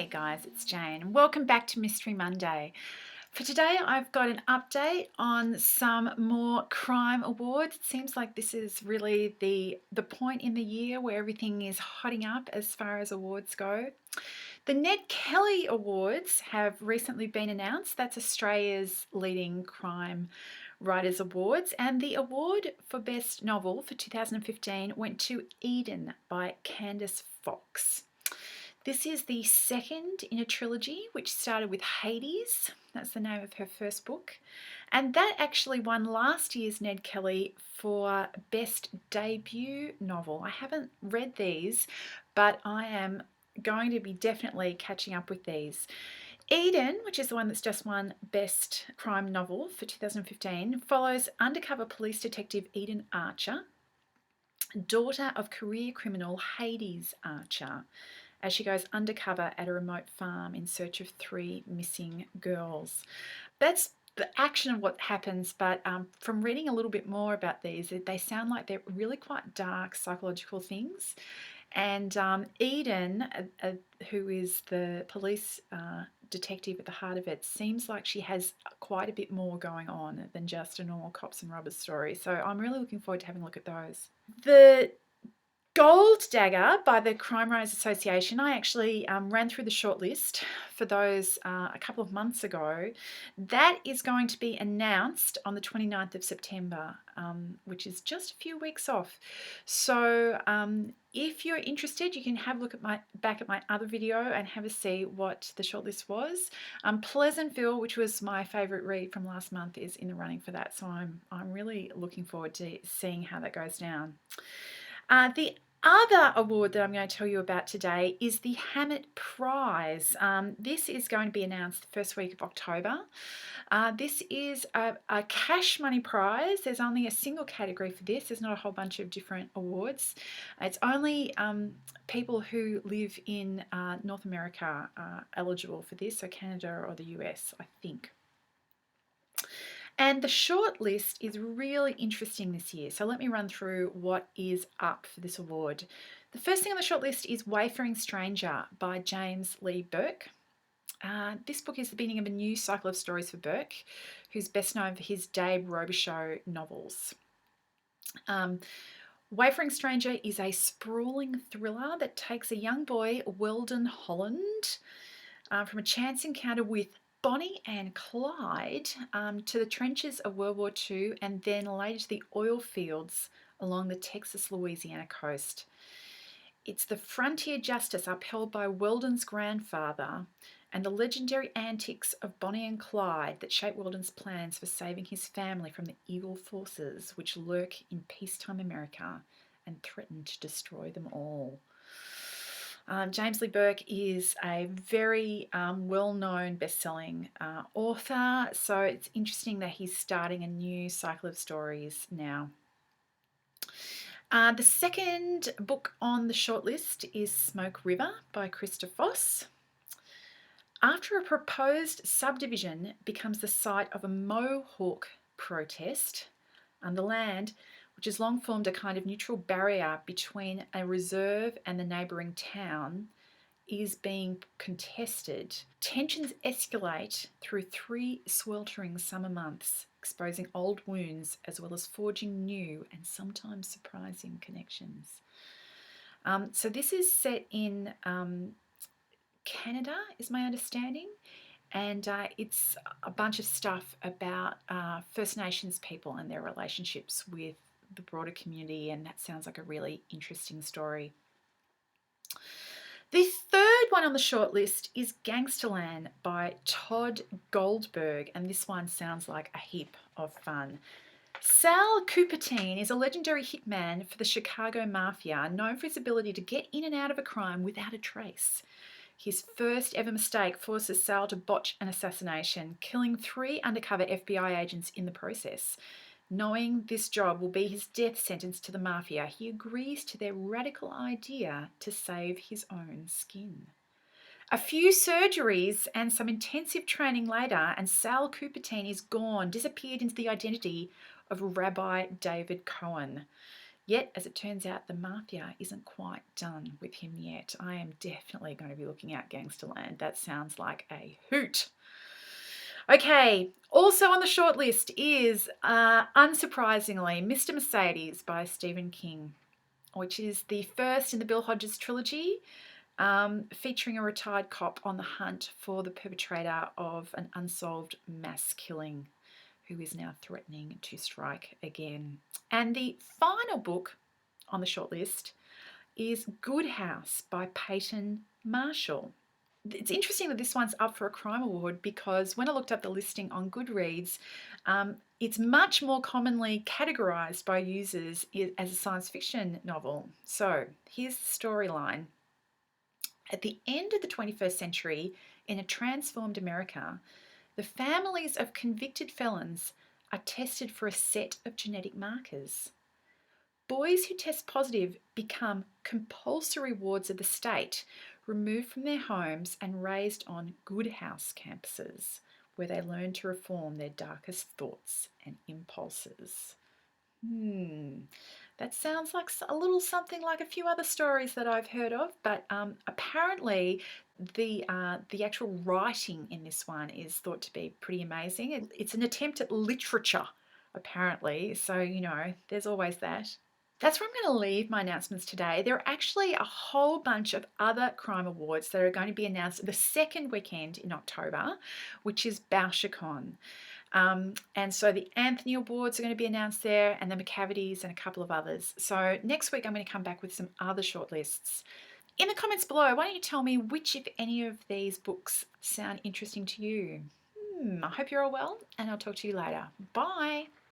Hey guys, it's Jane and welcome back to Mystery Monday. For today I've got an update on some more crime awards. It seems like this is really the point in the year where everything is hotting up as far as awards go. The Ned Kelly Awards have recently been announced. That's Australia's leading crime writers awards, and the award for Best Novel for 2015 went to Eden by Candice Fox. This is the second in a trilogy which started with Hades. That's the name of her first book. And that actually won last year's Ned Kelly for Best Debut Novel. I haven't read these, but I am going to be definitely catching up with these. Eden, which is the one that's just won Best Crime Novel for 2015, follows undercover police detective Eden Archer, daughter of career criminal Hades Archer, as she goes undercover at a remote farm in search of 3 missing girls. That's the action of what happens, but from reading a little bit more about these, they sound like they're really quite dark psychological things. And Eden, who is the police detective at the heart of it, seems like she has quite a bit more going on than just a normal cops and robbers story. So I'm really looking forward to having a look at those. The Gold Dagger by the Crime Writers Association, I actually ran through the shortlist for those a couple of months ago. That is going to be announced on the 29th of September, which is just a few weeks off. So if you're interested, you can have a look at back at my other video and have a see what the shortlist was. Pleasantville, which was my favourite read from last month, is in the running for that. So I'm really looking forward to seeing how that goes down. The other award that I'm going to tell you about today is the Hammett Prize. This is going to be announced the first week of October. This is a cash money prize. There's only a single category for this. There's not a whole bunch of different awards. It's only people who live in North America are eligible for this, so Canada or the US, I think. And the short list is really interesting this year. So let me run through what is up for this award. The first thing on the short list is Wayfaring Stranger by James Lee Bourke. This book is the beginning of a new cycle of stories for Bourke, who's best known for his Dave Robichaux novels. Wayfaring Stranger is a sprawling thriller that takes a young boy, Weldon Holland, from a chance encounter with Bonnie and Clyde to the trenches of World War II and then later to the oil fields along the Texas-Louisiana coast. It's the frontier justice upheld by Weldon's grandfather and the legendary antics of Bonnie and Clyde that shape Weldon's plans for saving his family from the evil forces which lurk in peacetime America and threaten to destroy them all. James Lee Bourke is a very well-known best-selling author, so it's interesting that he's starting a new cycle of stories now. The second book on the shortlist is Smoke River by Krista Foss. After a proposed subdivision becomes the site of a Mohawk protest, the land, which has long formed a kind of neutral barrier between a reserve and the neighbouring town, is being contested. Tensions escalate through 3 sweltering summer months, exposing old wounds as well as forging new and sometimes surprising connections. So this is set in Canada, is my understanding, and it's a bunch of stuff about First Nations people and their relationships with the broader community, and that sounds like a really interesting story. The third one on the shortlist is Gansterland by Todd Goldberg, and this one sounds like a heap of fun. Sal Cupertine is a legendary hitman for the Chicago Mafia, known for his ability to get in and out of a crime without a trace. His first ever mistake forces Sal to botch an assassination, killing 3 undercover FBI agents in the process. Knowing this job will be his death sentence to the Mafia, he agrees to their radical idea to save his own skin. A few surgeries and some intensive training later, and Sal Cupertine is gone, disappeared into the identity of Rabbi David Cohen. Yet, as it turns out, the mafia isn't quite done with him yet. I am definitely going to be looking at Gansterland. That sounds like a hoot. Okay, also on the shortlist is, unsurprisingly, Mr. Mercedes by Stephen King, which is the first in the Bill Hodges trilogy, featuring a retired cop on the hunt for the perpetrator of an unsolved mass killing, who is now threatening to strike again. And the final book on the shortlist is Woodhouse by Peyton Marshall. It's interesting that this one's up for a crime award because when I looked up the listing on Goodreads, it's much more commonly categorized by users as a science fiction novel. So here's the storyline. At the end of the 21st century, in a transformed America, the families of convicted felons are tested for a set of genetic markers. Boys who test positive become compulsory wards of the state, removed from their homes and raised on Woodhouse campuses, where they learn to reform their darkest thoughts and impulses. That sounds like a little something like a few other stories that I've heard of, but apparently the actual writing in this one is thought to be pretty amazing. It's an attempt at literature, apparently, so, you know, there's always that. That's where I'm going to leave my announcements today. There are actually a whole bunch of other crime awards that are going to be announced the second weekend in October, which is Bouchercon. And so the Anthony Awards are going to be announced there, and the McCavities and a couple of others. So next week I'm going to come back with some other shortlists. In the comments below, why don't you tell me which, if any, of these books sound interesting to you? I hope you're all well, and I'll talk to you later. Bye.